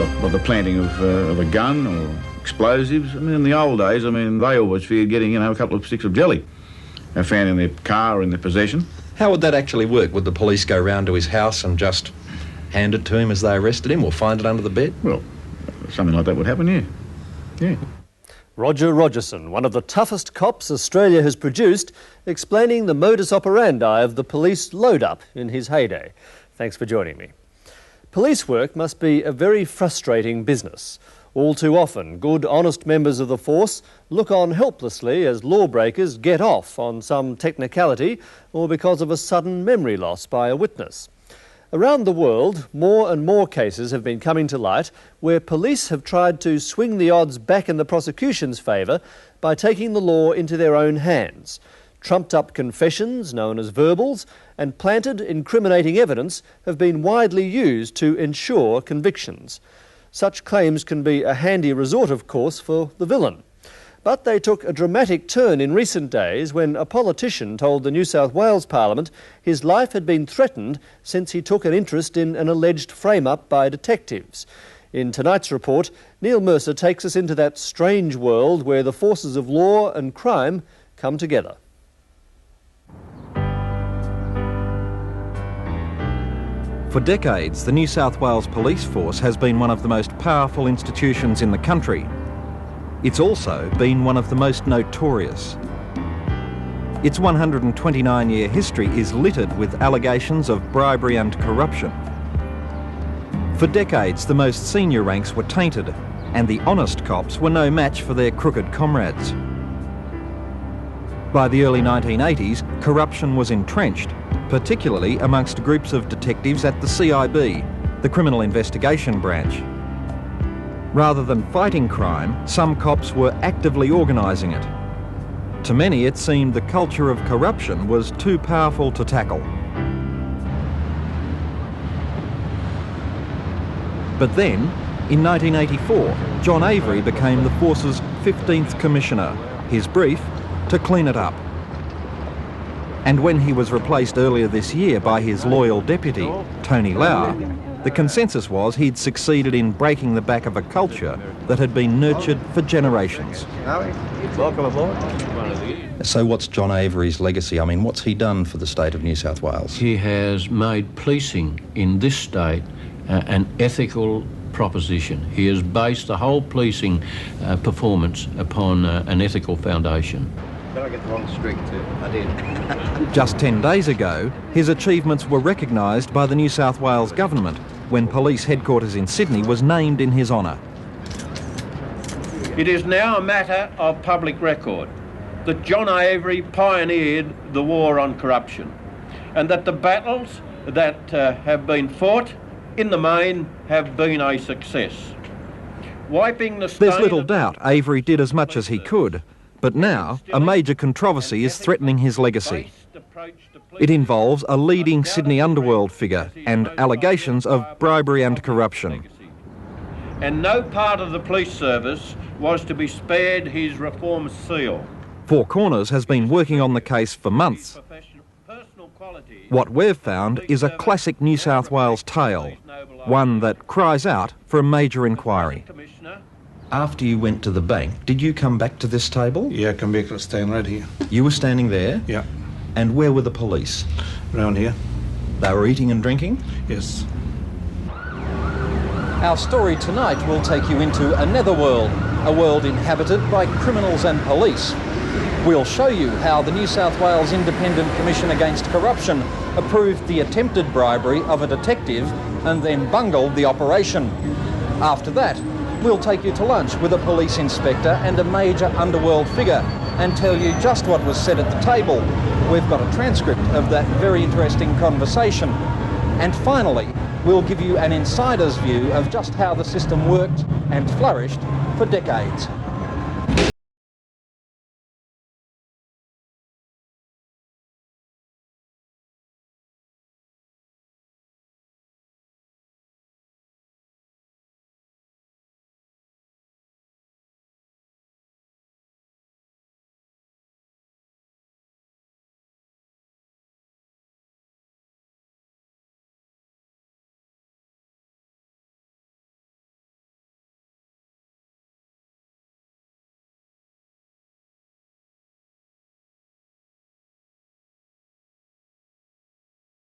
Well, the planting of a gun or explosives. I mean, in the old days, I mean, they always feared getting, a couple of sticks of jelly found in their car or in their possession. How would that actually work? Would the police go round to his house and just hand it to him as they arrested him, or find it under the bed? Well, something like that would happen, yeah. Yeah. Roger Rogerson, one of the toughest cops Australia has produced, explaining the modus operandi of the police load-up in his heyday. Thanks for joining me. Police work must be a very frustrating business. All too often, good, honest members of the force look on helplessly as lawbreakers get off on some technicality or because of a sudden memory loss by a witness. Around the world, more and more cases have been coming to light where police have tried to swing the odds back in the prosecution's favour by taking the law into their own hands. Trumped-up confessions, known as verbals, and planted incriminating evidence have been widely used to ensure convictions. Such claims can be a handy resort, of course, for the villain. But they took a dramatic turn in recent days when a politician told the New South Wales Parliament his life had been threatened since he took an interest in an alleged frame-up by detectives. In tonight's report, Neil Mercer takes us into that strange world where the forces of law and crime come together. For decades, the New South Wales Police Force has been one of the most powerful institutions in the country. It's also been one of the most notorious. Its 129-year history is littered with allegations of bribery and corruption. For decades, the most senior ranks were tainted, and the honest cops were no match for their crooked comrades. By the early 1980s, corruption was entrenched, particularly amongst groups of detectives at the CIB, the Criminal Investigation Branch. Rather than fighting crime, some cops were actively organising it. To many, it seemed the culture of corruption was too powerful to tackle. But then, in 1984, John Avery became the force's 15th Commissioner. His brief, to clean it up. And when he was replaced earlier this year by his loyal deputy, Tony Louie, the consensus was he'd succeeded in breaking the back of a culture that had been nurtured for generations. Welcome aboard. So what's John Avery's legacy? I mean, what's he done for the state of New South Wales? He has made policing in this state an ethical proposition. He has based the whole policing performance upon an ethical foundation. Did I get the wrong street too? I did. Just 10 days ago, his achievements were recognised by the New South Wales government when police headquarters in Sydney was named in his honour. It is now a matter of public record that John Avery pioneered the war on corruption, and that the battles that have been fought in the main have been a success. Wiping the stain. There's little doubt Avery did as much as he could, but now a major controversy is threatening his legacy. It involves a leading Sydney Underworld figure and allegations of bribery and corruption. And no part of the police service was to be spared his reform seal. Four Corners has been working on the case for months. What we've found is a classic New South Wales tale, one that cries out for a major inquiry. After you went to the bank, did you come back to this table? Yeah, I come back to stand right here. You were standing there? Yeah. And where were the police? Around here. They were eating and drinking? Yes. Our story tonight will take you into a netherworld, a world inhabited by criminals and police. We'll show you how the New South Wales Independent Commission Against Corruption approved the attempted bribery of a detective and then bungled the operation. After that, we'll take you to lunch with a police inspector and a major underworld figure and tell you just what was said at the table. We've got a transcript of that very interesting conversation. And finally, we'll give you an insider's view of just how the system worked and flourished for decades.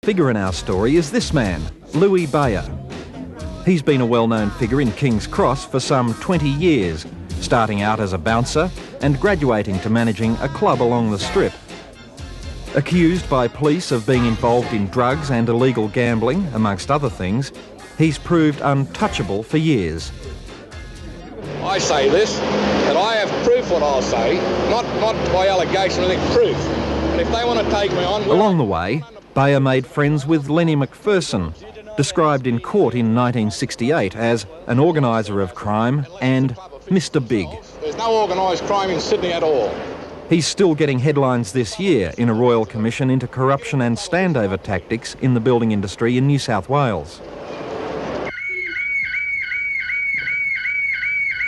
Figure in our story is this man, Louie Bayeh. He's been a well-known figure in King's Cross for some 20 years, starting out as a bouncer and graduating to managing a club along the strip. Accused by police of being involved in drugs and illegal gambling, amongst other things, he's proved untouchable for years. I say this, that I have proof what I'll say, not by allegation, I think proof. And if they want to take me on... Along the way, Bayeh made friends with Lenny McPherson, described in court in 1968 as an organiser of crime and Mr Big. There's no organised crime in Sydney at all. He's still getting headlines this year in a Royal Commission into corruption and standover tactics in the building industry in New South Wales.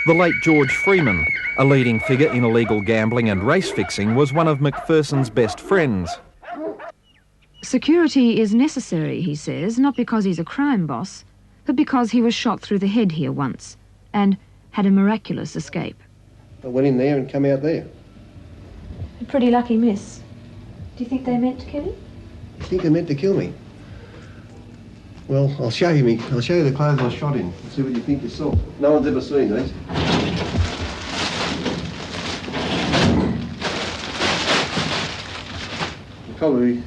The late George Freeman, a leading figure in illegal gambling and race fixing, was one of McPherson's best friends. Security is necessary, he says, not because he's a crime boss, but because he was shot through the head here once and had a miraculous escape. I went in there and come out there. A pretty lucky miss. Do you think they meant to kill you? You think they meant to kill me? Well, I'll show you the clothes I shot in and see what you think yourself. No one's ever seen these. Probably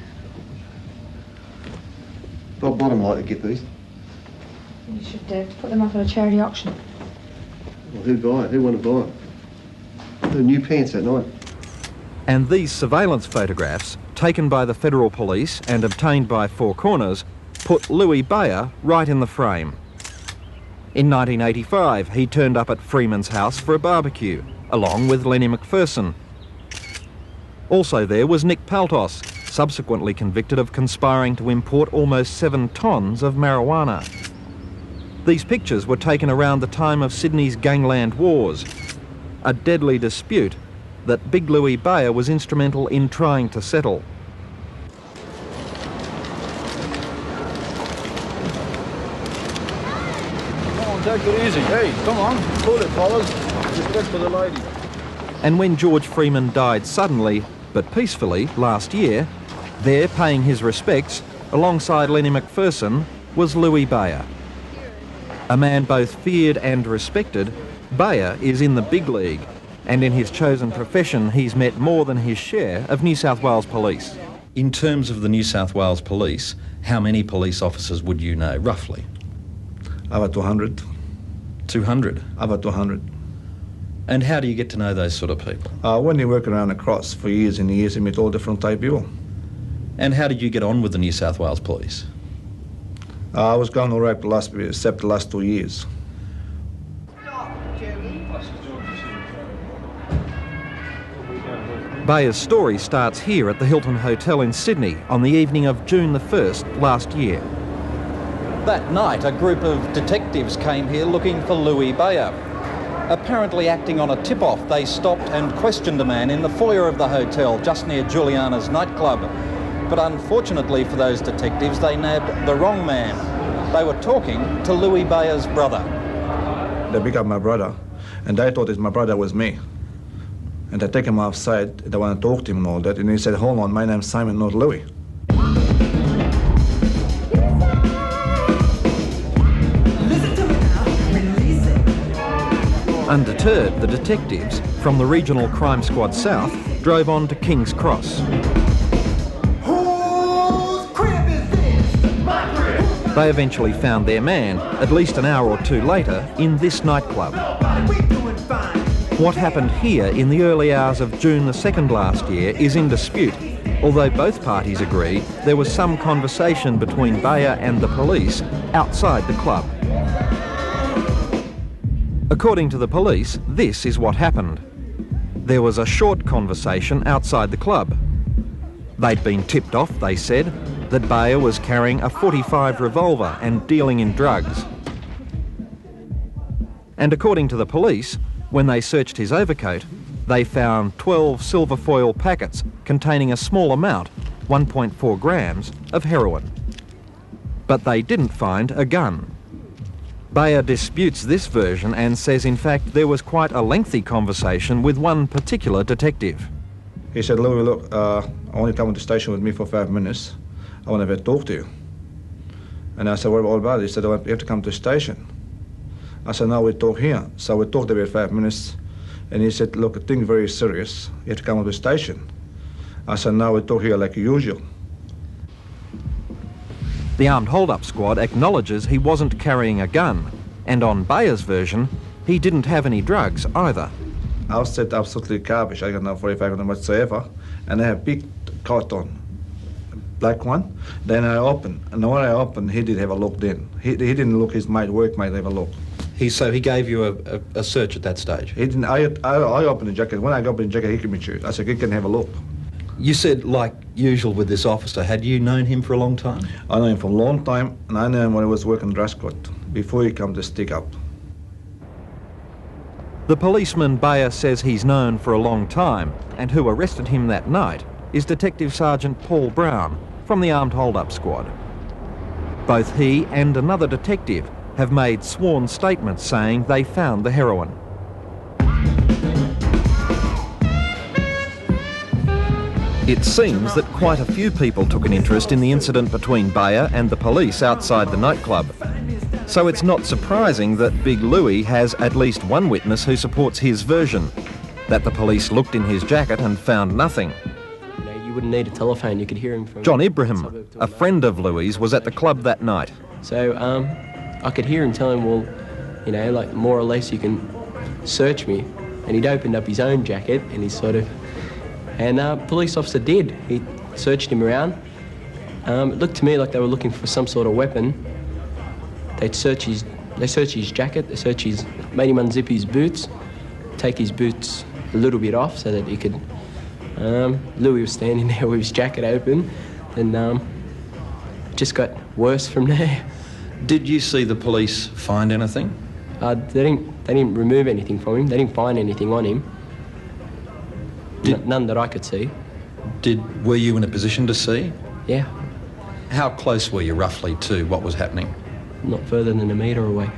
Bob Bottom like to get these. You should put them up at a charity auction. Well, who'd buy it? Who wanted to buy it? The new pants that night. And these surveillance photographs, taken by the Federal Police and obtained by Four Corners, put Louie Bayeh right in the frame. In 1985, he turned up at Freeman's house for a barbecue, along with Lenny McPherson. Also there was Nick Paltos, subsequently convicted of conspiring to import almost 7 tonnes of marijuana. These pictures were taken around the time of Sydney's gangland wars, a deadly dispute that Big Louie Bayeh was instrumental in trying to settle. Come on, take it easy. Hey, come on, pull it, fellas. Respect for the lady. And when George Freeman died suddenly, but peacefully, last year, there paying his respects, alongside Lenny McPherson, was Louie Bayeh. A man both feared and respected, Bayeh is in the big league, and in his chosen profession he's met more than his share of New South Wales police. In terms of the New South Wales police, how many police officers would you know, roughly? Over 200. 200? Over 200. And how do you get to know those sort of people? When you work around across for years and years, you meet all different type of people. And how did you get on with the New South Wales police? I was going all right except the last 2 years. Bayeh's story starts here at the Hilton Hotel in Sydney on the evening of June the 1st last year. That night, a group of detectives came here looking for Louie Bayeh. Apparently acting on a tip-off, they stopped and questioned a man in the foyer of the hotel just near Juliana's nightclub. But unfortunately for those detectives, they nabbed the wrong man. They were talking to Louie Bayeh's brother. They picked up my brother, and they thought that my brother was me. And they take him outside, they want to talk to him and all that, and he said, hold on, my name's Simon, not Louie. Undeterred, the detectives from the Regional Crime Squad South drove on to King's Cross. They eventually found their man, at least an hour or two later, in this nightclub. What happened here in the early hours of June the 2nd last year is in dispute, although both parties agree there was some conversation between Bayeh and the police outside the club. According to the police, this is what happened. There was a short conversation outside the club. They'd been tipped off, they said, that Bayeh was carrying a .45 revolver and dealing in drugs. And according to the police, when they searched his overcoat, they found 12 silver foil packets containing a small amount, 1.4 grams, of heroin. But they didn't find a gun. Bayeh disputes this version and says, in fact, there was quite a lengthy conversation with one particular detective. He said, Louie, look, I want you to come to the station with me for 5 minutes. I want to talk to you. And I said, what about it? He said, oh, you have to come to the station. I said, no, we talk here. So we talked about 5 minutes, and he said, look, things very serious. You have to come to the station. I said, no, we talk here like usual. The armed hold-up squad acknowledges he wasn't carrying a gun, and on Bayeh's version, he didn't have any drugs either. I said absolutely garbage. I got no 45 of them whatsoever, and I have big carton, black one. Then I opened, and when I opened, he did have a look then. He didn't look, his workmate have a look. So he gave you a search at that stage? He didn't. I opened the jacket. When I opened the jacket, he gave me shoot. I said, you can have a look. You said, like usual with this officer, had you known him for a long time? I know him for a long time, and I know him when he was working dress code, before he come to stick up. The policeman Bayeh says he's known for a long time, and who arrested him that night is Detective Sergeant Paul Brown from the Armed Hold-Up Squad. Both he and another detective have made sworn statements saying they found the heroin. It seems that quite a few people took an interest in the incident between Bayeh and the police outside the nightclub. So it's not surprising that Big Louie has at least one witness who supports his version, that the police looked in his jacket and found nothing. You wouldn't need a telephone, you could hear him from... John Ibrahim, a friend of Louie's, was at the club that night. So I could hear him tell him, well, you know, like more or less you can search me. And he'd opened up his own jacket and he sort of... And police officer did. He searched him around. It looked to me like they were looking for some sort of weapon. They searched his jacket, made him unzip his boots, take his boots a little bit off so that he could... Louie was standing there with his jacket open, and it just got worse from there. Did you see the police find anything? They didn't remove anything from him. They didn't find anything on him. None that I could see. Were you in a position to see? Yeah. How close were you roughly to what was happening? Not further than a metre away.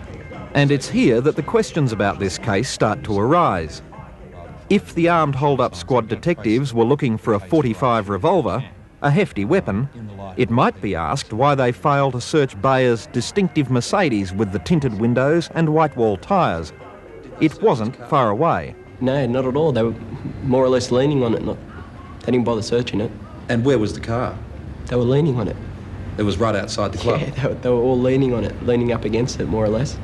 And it's here that the questions about this case start to arise. If the Armed Hold-Up Squad detectives were looking for a .45 revolver, a hefty weapon, it might be asked why they failed to search Bayeh's distinctive Mercedes with the tinted windows and white wall tyres. It wasn't far away. No, not at all. They were more or less leaning on it. They didn't bother searching it. And where was the car? They were leaning on it. It was right outside the club? Yeah, they were all leaning on it, leaning up against it, more or less.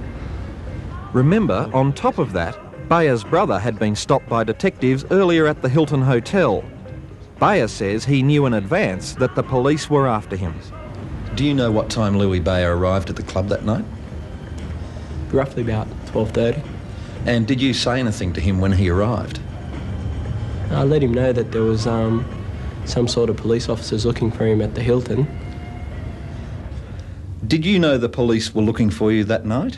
Remember, on top of that, Bayeh's brother had been stopped by detectives earlier at the Hilton Hotel. Bayeh says he knew in advance that the police were after him. Do you know what time Louie Bayeh arrived at the club that night? Roughly about 12:30. And did you say anything to him when he arrived? I let him know that there was some sort of police officers looking for him at the Hilton. Did you know the police were looking for you that night?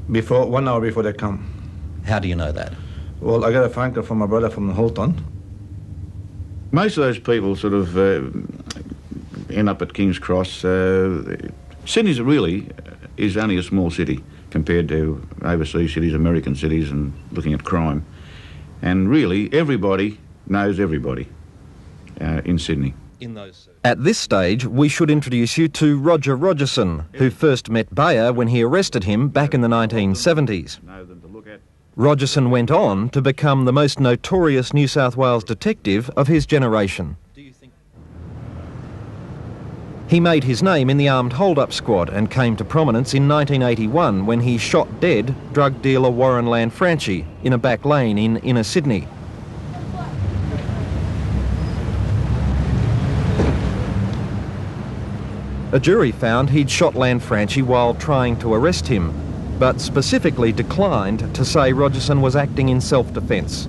1 hour before they come. How do you know that? Well, I got a phone call from my brother from the Hilton. Most of those people sort of end up at King's Cross. Sydney really is only a small city compared to overseas cities, American cities, and looking at crime. And really, everybody knows everybody in Sydney. At this stage, we should introduce you to Roger Rogerson, who first met Bayeh when he arrested him back in the 1970s. Rogerson went on to become the most notorious New South Wales detective of his generation. He made his name in the Armed Hold-Up Squad and came to prominence in 1981 when he shot dead drug dealer Warren Lanfranchi in a back lane in inner Sydney. A jury found he'd shot Lanfranchi while trying to arrest him, but specifically declined to say Rogerson was acting in self-defence.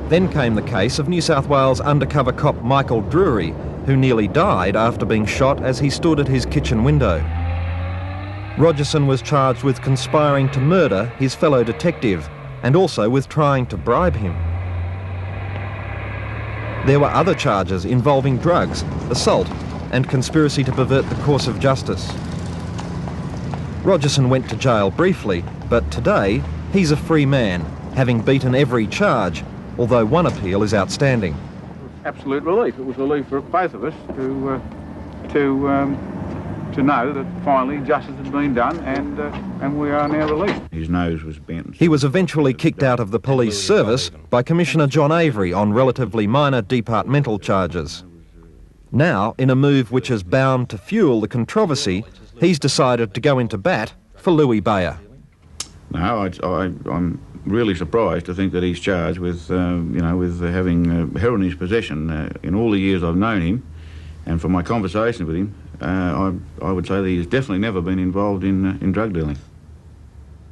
Then came the case of New South Wales undercover cop Michael Drury, who nearly died after being shot as he stood at his kitchen window. Rogerson was charged with conspiring to murder his fellow detective and also with trying to bribe him. There were other charges involving drugs, assault, and conspiracy to pervert the course of justice. Rogerson went to jail briefly, but today he's a free man, having beaten every charge, although one appeal is outstanding. absolute relief. It was relief for both of us to know that finally justice had been done and we are now released. His nose was bent. He was eventually kicked out of the police service by Commissioner John Avery on relatively minor departmental charges. Now, in a move which is bound to fuel the controversy, he's decided to go into bat for Louie Bayeh. No, I'm really surprised to think that he's charged with, with having heroin in his possession. In all the years I've known him, and from my conversation with him, I would say that he's definitely never been involved in drug dealing.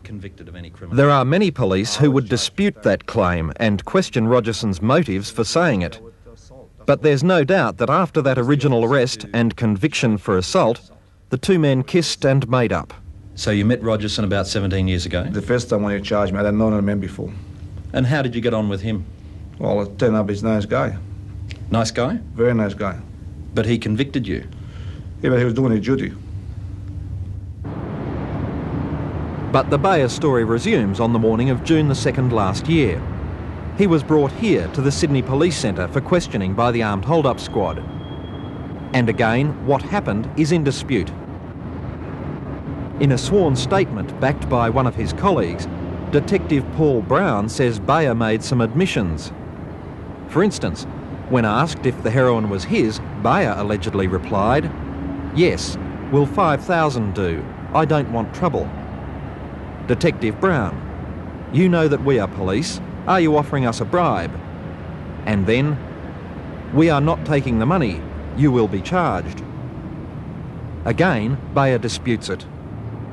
Convicted of any criminal. There are many police who would dispute that claim and question Rogerson's motives for saying it. But there's no doubt that after that original arrest and conviction for assault, the two men kissed and made up. So you met Rogerson about 17 years ago? The first time when he charged me, I hadn't known him before. And how did you get on with him? Well, it turned up he's a nice guy. Nice guy? Very nice guy. But he convicted you? Yeah, but he was doing his duty. But the Bayeh story resumes on the morning of June the 2nd last year. He was brought here to the Sydney Police Centre for questioning by the Armed Hold-Up Squad. And again, what happened is in dispute. In a sworn statement backed by one of his colleagues, Detective Paul Brown says Bayeh made some admissions. For instance, when asked if the heroin was his, Bayeh allegedly replied, "Yes, will 5,000 do? I don't want trouble." Detective Brown, "You know that we are police. Are you offering us a bribe?" And then, "We are not taking the money. You will be charged." Again, Bayeh disputes it.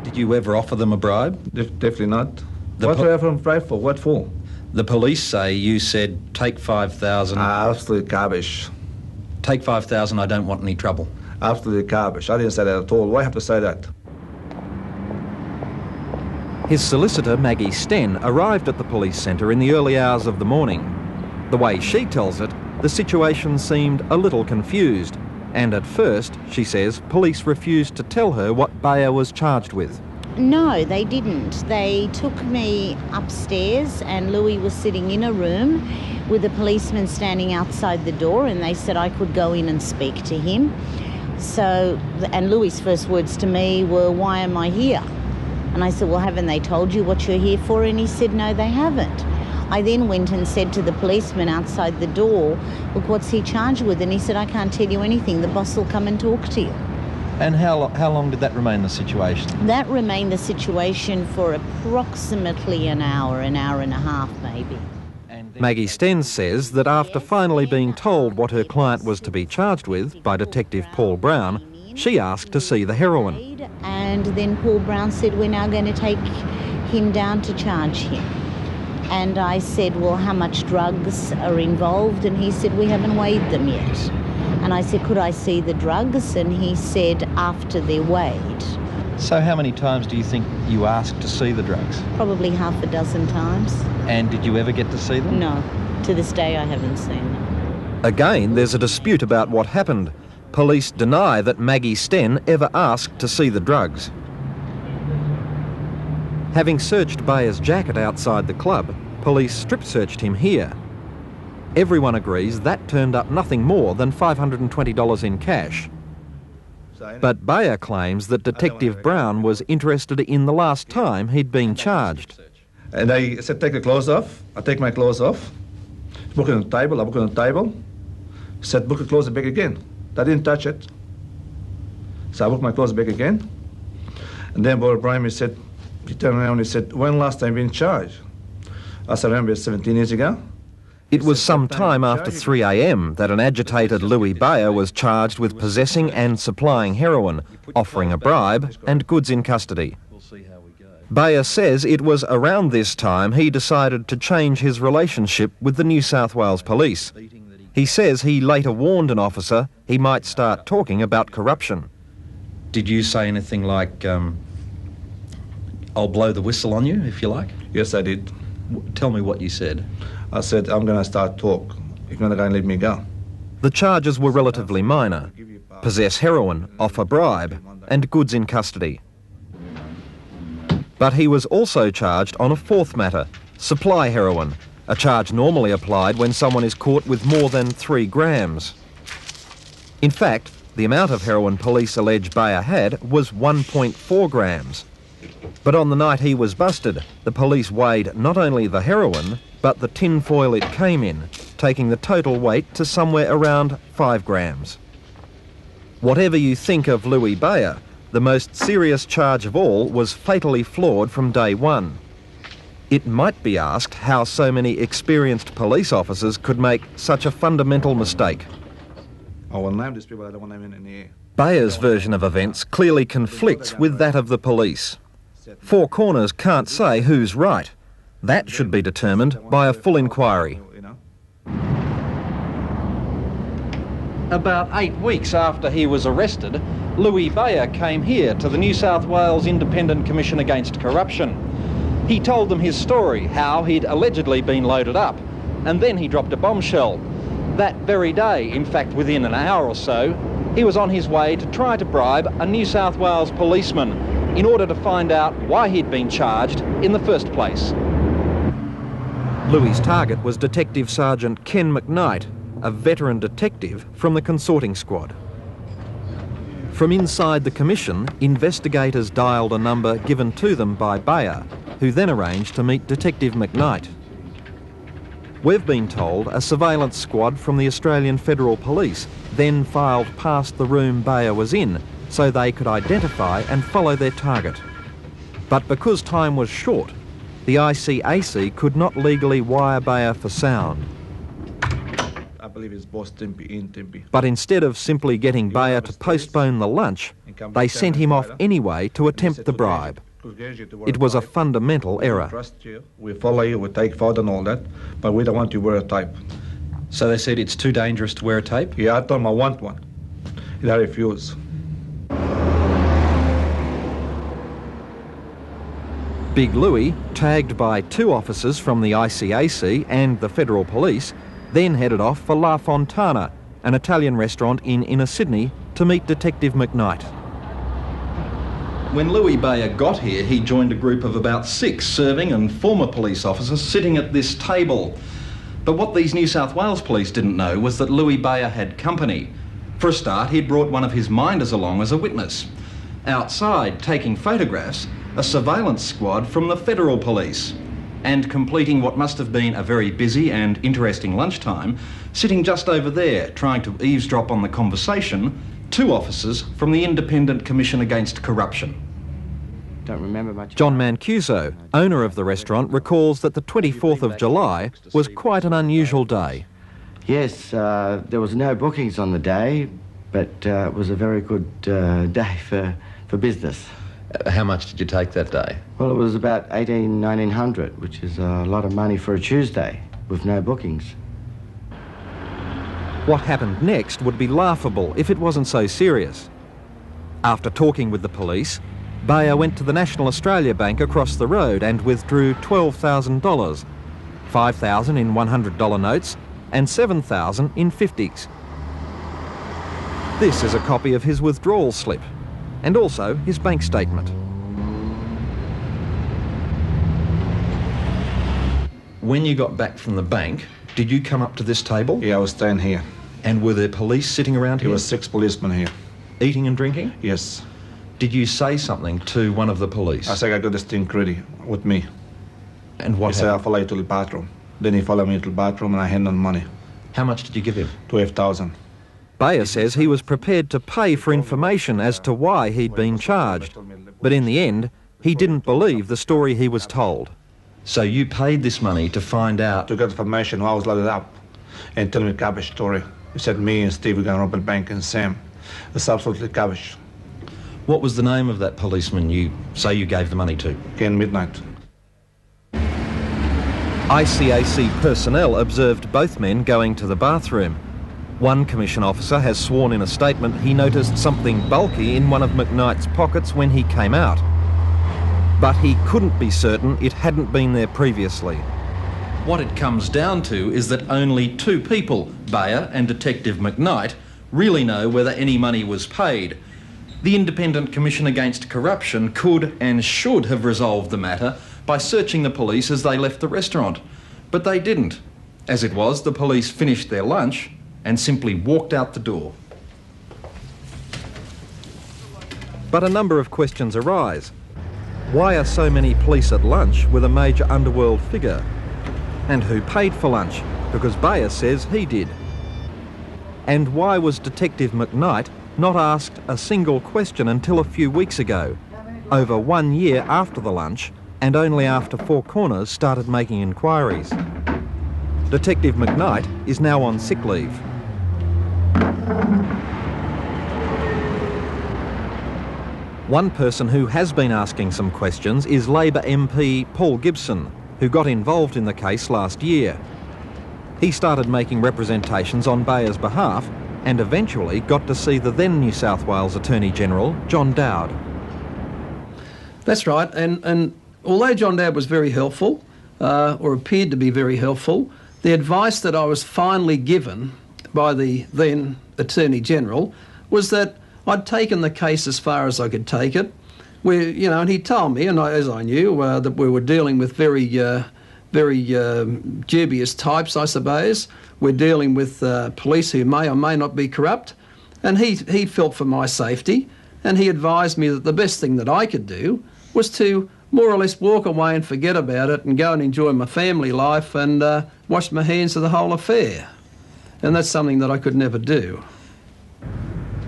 Did you ever offer them a bribe? Definitely not. What do I offer them a bribe for? What for? The police say you said, take 5,000. Absolute garbage. Take 5,000, I don't want any trouble. Absolutely garbage. I didn't say that at all. Why have to say that? His solicitor, Maggie Sten, arrived at the police centre in the early hours of the morning. The way she tells it, the situation seemed a little confused, and at first, she says, police refused to tell her what Bayeh was charged with. No, they didn't. They took me upstairs and Louie was sitting in a room with a policeman standing outside the door, and they said I could go in and speak to him. So, and Louie's first words to me were, "Why am I here?" And I said, "Well, haven't they told you what you're here for?" And he said, "No, they haven't." I then went and said to the policeman outside the door, "Look, what's he charged with?" And he said, "I can't tell you anything. The boss will come and talk to you." And how long did that remain the situation? That remained the situation for approximately an hour and a half maybe. Maggie Sten says that after finally being told what her client was to be charged with by Detective Paul Brown, she asked to see the heroin. And then Paul Brown said, "We're now going to take him down to charge him." And I said, "Well, how much drugs are involved?" And he said, "We haven't weighed them yet." And I said, "Could I see the drugs?" And he said, "After they're weighed." So how many times do you think you asked to see the drugs? Probably half a dozen times. And did you ever get to see them? No. To this day I haven't seen them. Again, there's a dispute about what happened. Police deny that Maggie Sten ever asked to see the drugs. Having searched Bayeh's jacket outside the club, police strip-searched him here. Everyone agrees that turned up nothing more than $520 in cash. But Bayeh claims that Detective Brown was interested in the last time he'd been charged. And I said, "Take the clothes off." I take my clothes off. Book it on the table. I book it on the table. Said, "Book the clothes back again." I didn't touch it. So I booked my clothes back again. And then Ibrahim said, he turned around and he said, "When last time you been charged?" I said, "I remember 17 years ago." It was some time after 3 a.m. that an agitated Louie Bayeh was charged with possessing and supplying heroin, offering a bribe, and goods in custody. Bayeh says it was around this time he decided to change his relationship with the New South Wales Police. He says he later warned an officer he might start talking about corruption. Did you say anything like, "I'll blow the whistle on you, if you like"? Yes, I did. Tell me what you said. I said, "I'm going to start talk. You're not going to let me go." The charges were relatively minor: possess heroin, offer bribe, and goods in custody. But he was also charged on a fourth matter: supply heroin, a charge normally applied when someone is caught with more than 3 grams. In fact, the amount of heroin police allege Bayeh had was 1.4 grams. But on the night he was busted, the police weighed not only the heroin, but the tin foil it came in, taking the total weight to somewhere around 5 grams. Whatever you think of Louie Bayeh, the most serious charge of all was fatally flawed from day one. It might be asked how so many experienced police officers could make such a fundamental mistake. I will name these people, I don't want to name in the air. Bayeh's version of events clearly conflicts with that of the police. Four Corners can't say who's right. That should be determined by a full inquiry. About 8 weeks after he was arrested, Louie Bayeh came here to the New South Wales Independent Commission Against Corruption. He told them his story, how he'd allegedly been loaded up, and then he dropped a bombshell. That very day, in fact within an hour or so, he was on his way to try to bribe a New South Wales policeman in order to find out why he'd been charged in the first place. Louie's target was Detective Sergeant Ken McKnight, a veteran detective from the consorting squad. From inside the commission, investigators dialled a number given to them by Bayeh, who then arranged to meet Detective McKnight. We've been told a surveillance squad from the Australian Federal Police then filed past the room Bayeh was in so they could identify and follow their target. But because time was short, the ICAC could not legally wire Bayeh for sound. I believe it's boss Timpy. But instead of simply getting Bayeh to postpone the lunch, they sent him off anyway to attempt the bribe. It was a fundamental error. We follow you, we take photo and all that, but we don't want you to wear a tape. So they said it's too dangerous to wear a tape? Yeah, I told him I want one. He refused. Big Louie, tagged by 2 officers from the ICAC and the Federal Police, then headed off for La Fontana, an Italian restaurant in inner Sydney, to meet Detective McKnight. When Louie Bayeh got here, he joined a group of about 6 serving and former police officers sitting at this table. But what these New South Wales police didn't know was that Louie Bayeh had company. For a start, he'd brought one of his minders along as a witness. Outside, taking photographs, a surveillance squad from the Federal Police. And completing what must have been a very busy and interesting lunchtime, sitting just over there, trying to eavesdrop on the conversation, 2 officers from the Independent Commission Against Corruption. Don't remember much. John Mancuso, owner of the restaurant, recalls that the 24th of July was quite an unusual day. Yes, there was no bookings on the day, but it was a very good day for business. How much did you take that day? Well, it was about $1,900, which is a lot of money for a Tuesday with no bookings. What happened next would be laughable if it wasn't so serious. After talking with the police, Bayeh went to the National Australia Bank across the road and withdrew $12,000, $5,000 in $100 notes and $7,000 in 50s. This is a copy of his withdrawal slip and also his bank statement. When you got back from the bank, did you come up to this table? Yeah, I was staying here. And were there police sitting around here? There were 6 policemen here. Eating and drinking? Yes. Did you say something to one of the police? I said I got this thing ready with me. And what happened? He said I'll follow you to the bathroom. Then he followed me to the bathroom and I handed him money. How much did you give him? 12,000. Bayeh says he was prepared to pay for information as to why he'd been charged. But in the end, he didn't believe the story he was told. So you paid this money to find out? To get information why I was loaded up and tell me a garbage story. He said me and Steve were going to rob a bank and Sam. It's absolutely garbage. What was the name of that policeman you say you gave the money to? Ken Midnight. ICAC personnel observed both men going to the bathroom. One commission officer has sworn in a statement he noticed something bulky in one of McKnight's pockets when he came out. But he couldn't be certain it hadn't been there previously. What it comes down to is that only 2 people, Bayeh and Detective McKnight, really know whether any money was paid. The Independent Commission Against Corruption could and should have resolved the matter by searching the police as they left the restaurant. But they didn't. As it was, the police finished their lunch and simply walked out the door. But a number of questions arise. Why are so many police at lunch with a major underworld figure? And who paid for lunch? Because Bayeh says he did. And why was Detective McKnight not asked a single question until a few weeks ago, over 1 year after the lunch and only after Four Corners started making inquiries? Detective McKnight is now on sick leave. One person who has been asking some questions is Labor MP Paul Gibson, who got involved in the case last year. He started making representations on Bayeh's behalf and eventually got to see the then New South Wales Attorney-General, John Dowd. That's right, and although John Dowd was very helpful, or appeared to be very helpful, the advice that I was finally given by the then Attorney-General was that I'd taken the case as far as I could take it. And he told me, and as I knew, that we were dealing with very dubious types, I suppose. We're dealing with police who may or may not be corrupt, and he felt for my safety, and he advised me that the best thing that I could do was to more or less walk away and forget about it and go and enjoy my family life and wash my hands of the whole affair. And that's something that I could never do.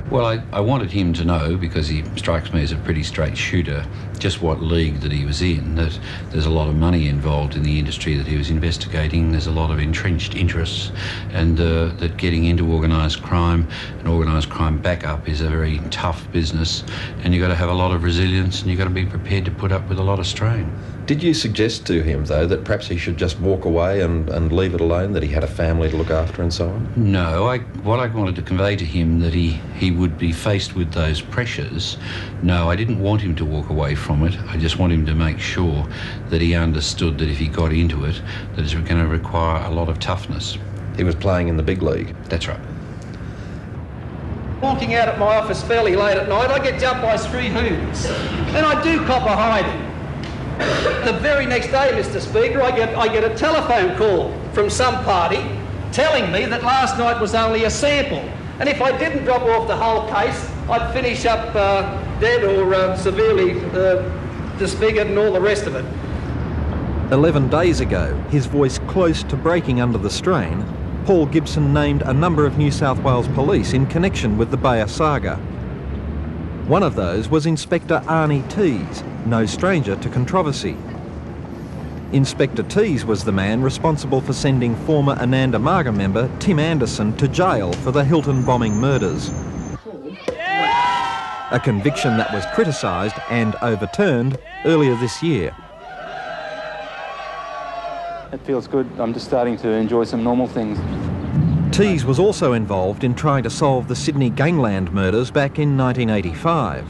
Well, I wanted him to know, because he strikes me as a pretty straight shooter, just what league that he was in, that there's a lot of money involved in the industry that he was investigating, there's a lot of entrenched interests, and that getting into organised crime and organised crime backup is a very tough business, and you've got to have a lot of resilience and you've got to be prepared to put up with a lot of strain. Did you suggest to him, though, that perhaps he should just walk away and leave it alone, that he had a family to look after and so on? No, what I wanted to convey to him, that he would be faced with those pressures. No, I didn't want him to walk away from it. I just want him to make sure that he understood that if he got into it, that it's going to require a lot of toughness. He was playing in the big league? That's right. Walking out at my office fairly late at night, I get jumped by 3 hoons, and I do cop a hiding. The very next day, Mr. Speaker, I get a telephone call from some party telling me that last night was only a sample, and if I didn't drop off the whole case, I'd finish up dead or severely disfigured and all the rest of it. 11 days ago, his voice close to breaking under the strain, Paul Gibson named a number of New South Wales police in connection with the Bayeh saga. One of those was Inspector Arnie Tees, no stranger to controversy. Inspector Tees was the man responsible for sending former Ananda Marga member Tim Anderson to jail for the Hilton bombing murders. A conviction that was criticised and overturned earlier this year. It feels good. I'm just starting to enjoy some normal things. Tees was also involved in trying to solve the Sydney gangland murders back in 1985.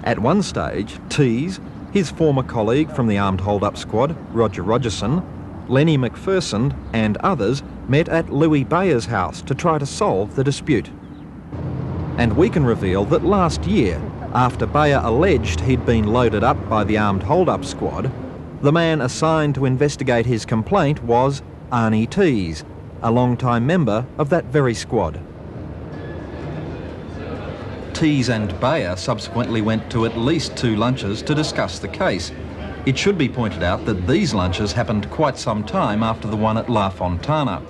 At one stage, Tees, his former colleague from the Armed Hold-Up Squad, Roger Rogerson, Lenny McPherson and others met at Louie Bayeh's house to try to solve the dispute. And we can reveal that last year, after Bayeh alleged he'd been loaded up by the Armed Hold-Up Squad, the man assigned to investigate his complaint was Arnie Tees, a long-time member of that very squad. Tees and Bayeh subsequently went to at least 2 lunches to discuss the case. It should be pointed out that these lunches happened quite some time after the one at La Fontana.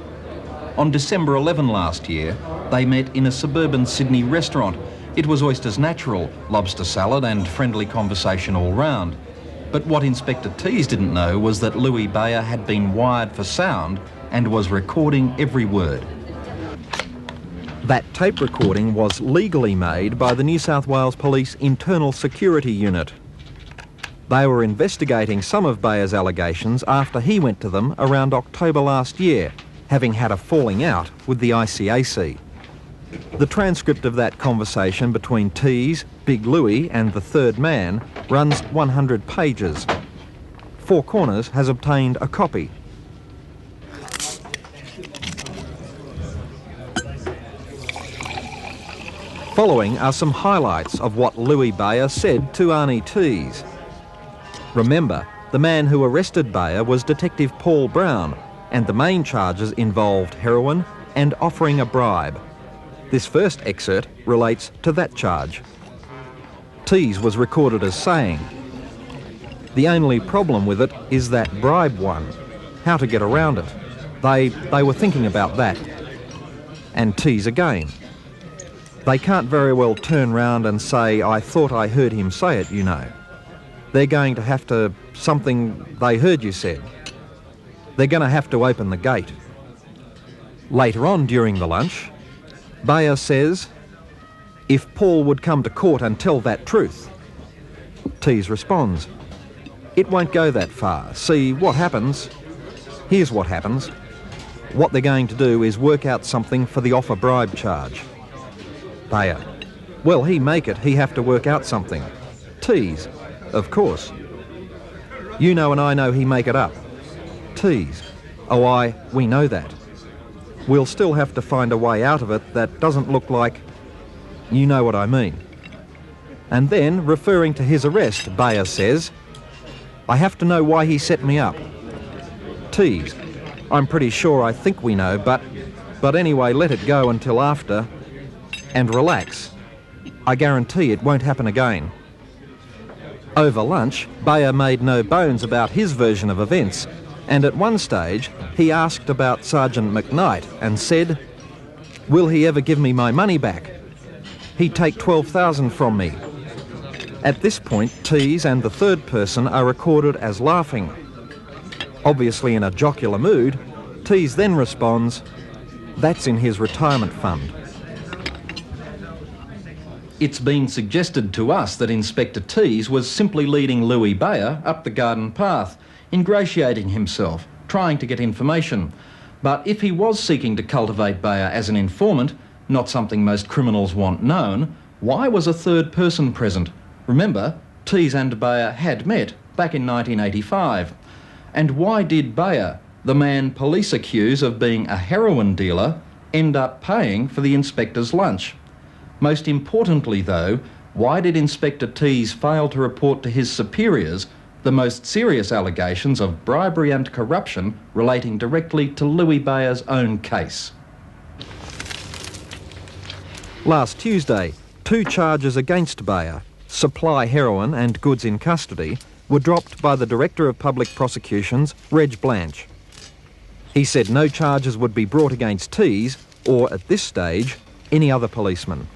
On December 11 last year, they met in a suburban Sydney restaurant. It was oysters natural, lobster salad and friendly conversation all round. But what Inspector Tees didn't know was that Louie Bayeh had been wired for sound and was recording every word. That tape recording was legally made by the New South Wales Police Internal Security Unit. They were investigating some of Bayeh's allegations after he went to them around October last year, having had a falling out with the ICAC. The transcript of that conversation between Tees, Big Louie and the third man runs 100 pages. Four Corners has obtained a copy. Following are some highlights of what Louie Bayeh said to Arnie Tees. Remember, the man who arrested Bayeh was Detective Paul Brown, and the main charges involved heroin and offering a bribe. This first excerpt relates to that charge. Tease was recorded as saying, "The only problem with it is that bribe one. How to get around it. They were thinking about that." And Tease again. "They can't very well turn round and say, 'I thought I heard him say it,' you know. They're going to have to, something they heard you said. They're going to have to open the gate." Later on during the lunch, Bayeh says, "If Paul would come to court and tell that truth." Tease responds, "It won't go that far. See, what happens? Here's what happens. What they're going to do is work out something for the offer bribe charge." Bayeh, "Well, he make it, he have to work out something." Tease, "Of course." "You know and I know he make it up." Tease, "Oh, we know that. We'll still have to find a way out of it that doesn't look like, you know what I mean." And then, referring to his arrest, Bayeh says, "I have to know why he set me up." Tease, "I'm pretty sure I think we know, but anyway, let it go until after, and relax. I guarantee it won't happen again." Over lunch, Bayeh made no bones about his version of events, and at one stage he asked about Sergeant McKnight and said, "Will he ever give me my money back? He'd take 12,000 from me." At this point, Tease and the third person are recorded as laughing. Obviously in a jocular mood, Tease then responds, "That's in his retirement fund." It's been suggested to us that Inspector Tease was simply leading Louie Bayeh up the garden path, ingratiating himself, trying to get information. But if he was seeking to cultivate Bayeh as an informant, not something most criminals want known, why was a third person present? Remember, Tease and Bayeh had met back in 1985. And why did Bayeh, the man police accuse of being a heroin dealer, end up paying for the inspector's lunch? Most importantly though, why did Inspector Tease fail to report to his superiors the most serious allegations of bribery and corruption relating directly to Louie Bayeh's own case? Last Tuesday, 2 charges against Bayeh, supply heroin and goods in custody, were dropped by the Director of Public Prosecutions, Reg Blanche. He said no charges would be brought against Tease or, at this stage, any other policeman.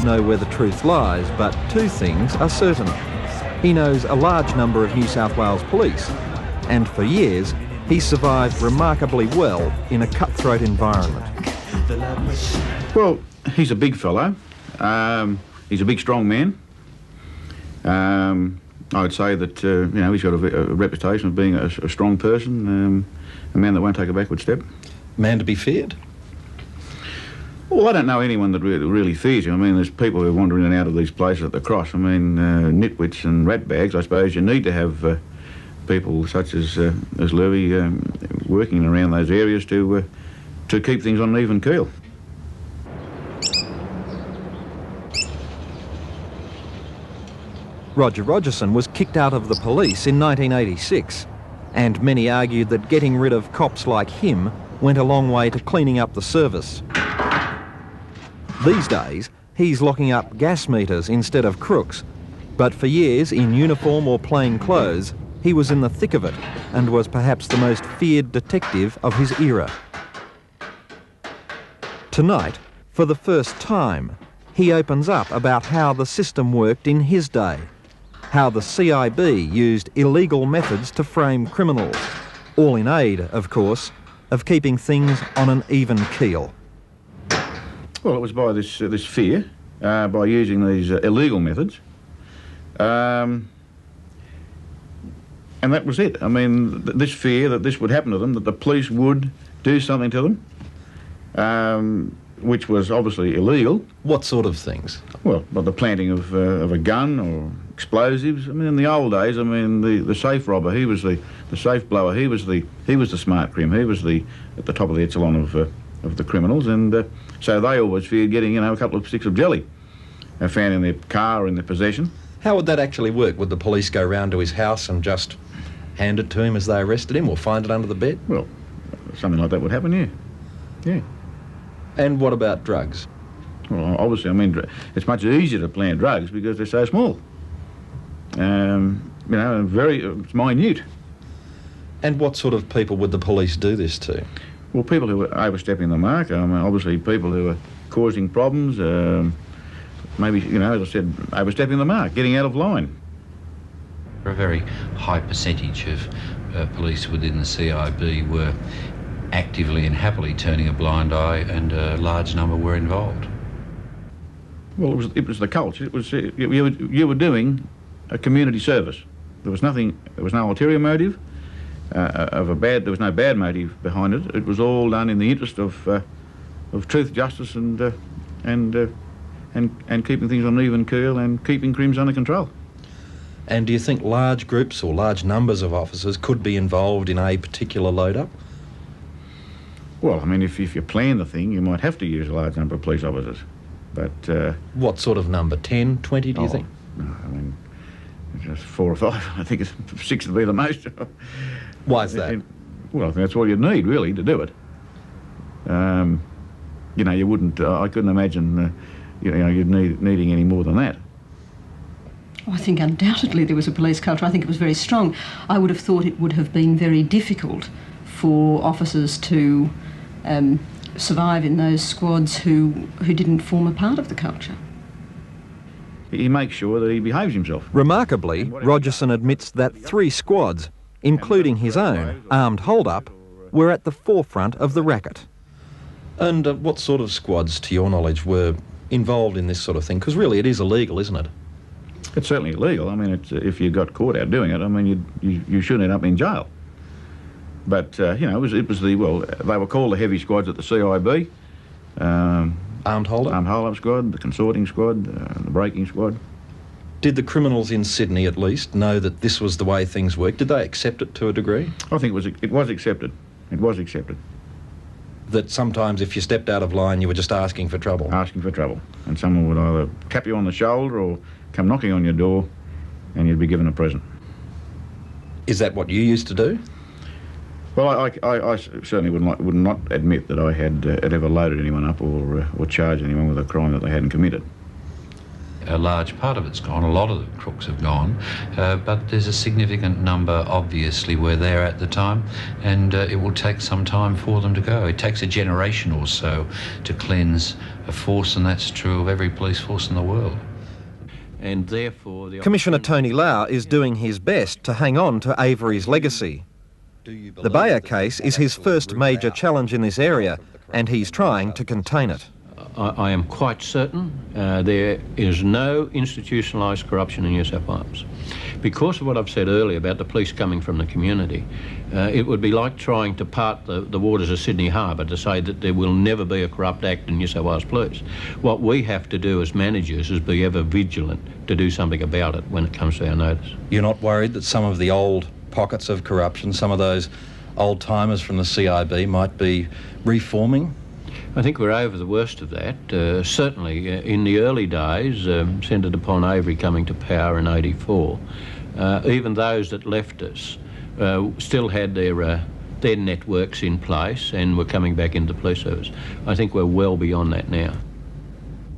Know where the truth lies, but 2 things are certain. He knows a large number of New South Wales police, and for years he survived remarkably well in a cutthroat environment. Well, he's a big fellow. He's a big, strong man. I would say that he's got a reputation of being a strong person, a man that won't take a backward step. Man to be feared? Well, I don't know anyone that really fears him. I mean, there's people who wander in and out of these places at the cross. I mean, nitwits and ratbags. I suppose you need to have people such as Louie working around those areas to keep things on an even keel. Roger Rogerson was kicked out of the police in 1986, and many argued that getting rid of cops like him went a long way to cleaning up the service. These days, he's locking up gas meters instead of crooks, But for years, in uniform or plain clothes, he was in the thick of it and was perhaps the most feared detective of his era. Tonight, for the first time, he opens up about how the system worked in his day, how the CIB used illegal methods to frame criminals, all in aid, of course, of keeping things on an even keel. Well, it was by this fear, by using these illegal methods, and that was it. I mean, this fear that this would happen to them, that the police would do something to them, which was obviously illegal. What sort of things? Well, the planting of a gun or explosives. I mean, in the old days, I mean, the safe robber, he was the safe blower, he was the smart crim, he was at the top of the echelon of the criminals, and so they always feared getting, a couple of sticks of jelly found in their car or in their possession. How would that actually work? Would the police go round to his house and just hand it to him as they arrested him, or find it under the bed? Well, something like that would happen, yeah. Yeah. And what about drugs? Well, obviously, I mean, it's much easier to plant drugs because they're so small. It's minute. And what sort of people would the police do this to? Well, people who are overstepping the mark. I mean, obviously, people who are causing problems. Maybe, as I said, overstepping the mark, getting out of line. A very high percentage of police within the CIB were actively and happily turning a blind eye, and a large number were involved. Well, it was the culture. It was you were doing a community service. There was no ulterior motive there was no bad motive behind it. It was all done in the interest of truth, justice, and keeping things on an even keel and keeping crimes under control. And do you think large groups or large numbers of officers could be involved in a particular load-up? Well, I mean, if you plan the thing, you might have to use a large number of police officers. But what sort of number? 10, 20, do you think? No, I mean, just 4 or 5. I think it's 6 would be the most. Why is that? Well, I think that's all you need, really, to do it. You wouldn't... I couldn't imagine, you'd needing any more than that. I think undoubtedly there was a police culture. I think it was very strong. I would have thought it would have been very difficult for officers to survive in those squads who didn't form a part of the culture. He makes sure that he behaves himself. Remarkably, Rogerson admits that 3 squads, including his own armed hold-up, were at the forefront of the racket. And what sort of squads, to your knowledge, were involved in this sort of thing? Because really it is illegal, isn't it? It's certainly illegal. I mean, if you got caught out doing it, I mean, you should end up in jail. But, they were called the heavy squads at the CIB. Armed hold-up? Armed hold-up squad, the consorting squad, the breaking squad. Did the criminals in Sydney, at least, know that this was the way things worked? Did they accept it to a degree? I think it was accepted. It was accepted. That sometimes if you stepped out of line, you were just asking for trouble? Asking for trouble. And someone would either tap you on the shoulder or come knocking on your door, and you'd be given a present. Is that what you used to do? Well, I certainly would not admit that I had ever loaded anyone up or charged anyone with a crime that they hadn't committed. A large part of it's gone, a lot of the crooks have gone, but there's a significant number, obviously, were there at the time, and it will take some time for them to go. It takes a generation or so to cleanse a force, and that's true of every police force in the world. And therefore... Commissioner Tony Lau is doing his best to hang on to Avery's legacy. The Bayeh case is his first major challenge in this area, and he's trying to contain it. I am quite certain there is no institutionalised corruption in New South Wales. Because of what I've said earlier about the police coming from the community, it would be like trying to part the waters of Sydney Harbour to say that there will never be a corrupt act in New South Wales Police. What we have to do as managers is be ever vigilant to do something about it when it comes to our notice. You're not worried that some of the old pockets of corruption, some of those old-timers from the CIB might be reforming? I think we're over the worst of that. Certainly, in the early days, centred upon Avery coming to power in '84, even those that left us still had their networks in place and were coming back into the police service. I think we're well beyond that now.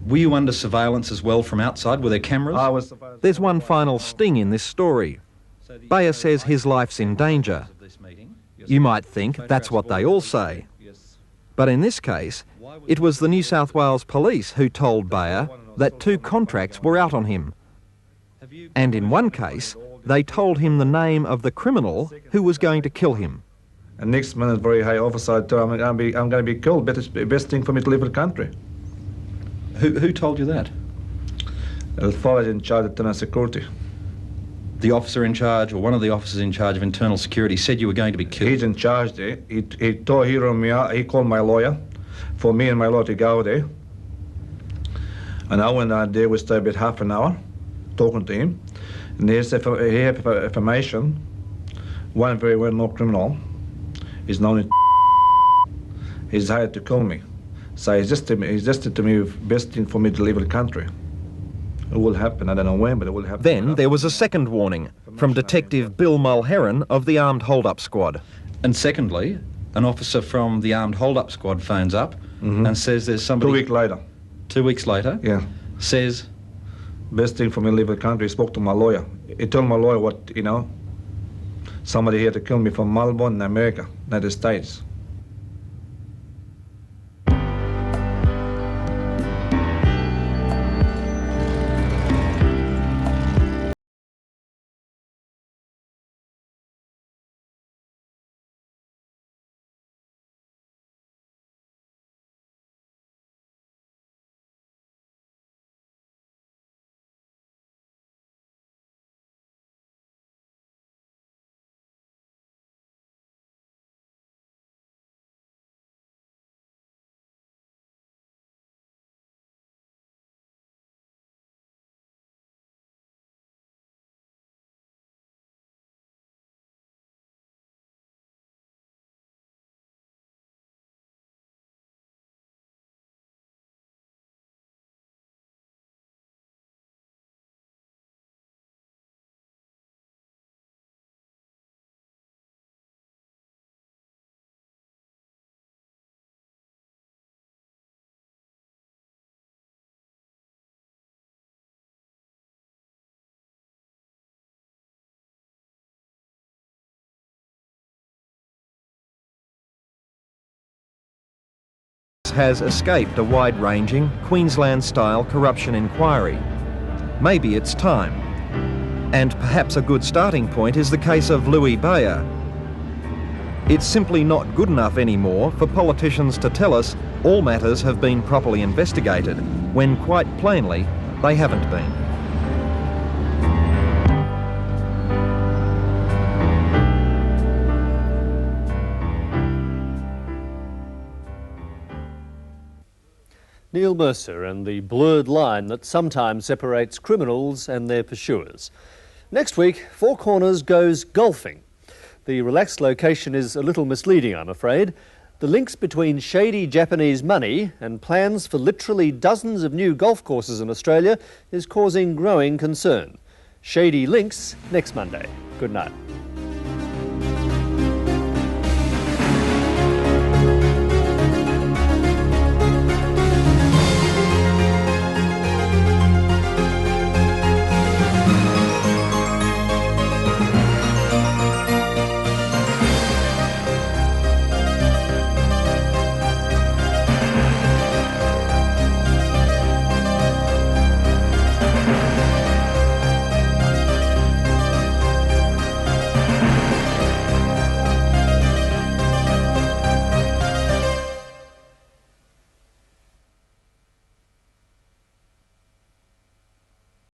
Were you under surveillance as well from outside? Were there cameras? There's one final sting in this story. Bayeh says his life's in danger. You might think that's what they all say. But in this case, it was the New South Wales Police who told Bayeh that 2 contracts were out on him. And in one case, they told him the name of the criminal who was going to kill him. And next minute, very high officer told me I'm going to be killed. Best thing for me to leave the country. Who told you that? The father in charge of internal security. The officer in charge, or one of the officers in charge of internal security, said you were going to be killed? He's in charge there. He told me, he called my lawyer for me and my lawyer to go there. And I went out there, we stayed about half an hour talking to him. And he had information, one very well-known criminal is known as he's hired to kill me. So he suggested to me best thing for me to leave the country. It will happen, I don't know when, but it will happen. Then there was a second warning from Detective Bill Mulheron of the Armed Hold-Up Squad. And secondly, an officer from the Armed Hold-Up Squad phones up and says there's somebody... 2 weeks later. 2 weeks later? Yeah. Says... Best thing for me to leave the country. He spoke to my lawyer. He told my lawyer what, somebody here to kill me from Melbourne in America, United States. Has escaped a wide-ranging, Queensland-style corruption inquiry. Maybe it's time. And perhaps a good starting point is the case of Louie Bayeh. It's simply not good enough anymore for politicians to tell us all matters have been properly investigated, when quite plainly they haven't been. Neil Mercer and the blurred line that sometimes separates criminals and their pursuers. Next week, Four Corners goes golfing. The relaxed location is a little misleading, I'm afraid. The links between shady Japanese money and plans for literally dozens of new golf courses in Australia is causing growing concern. Shady links next Monday. Good night.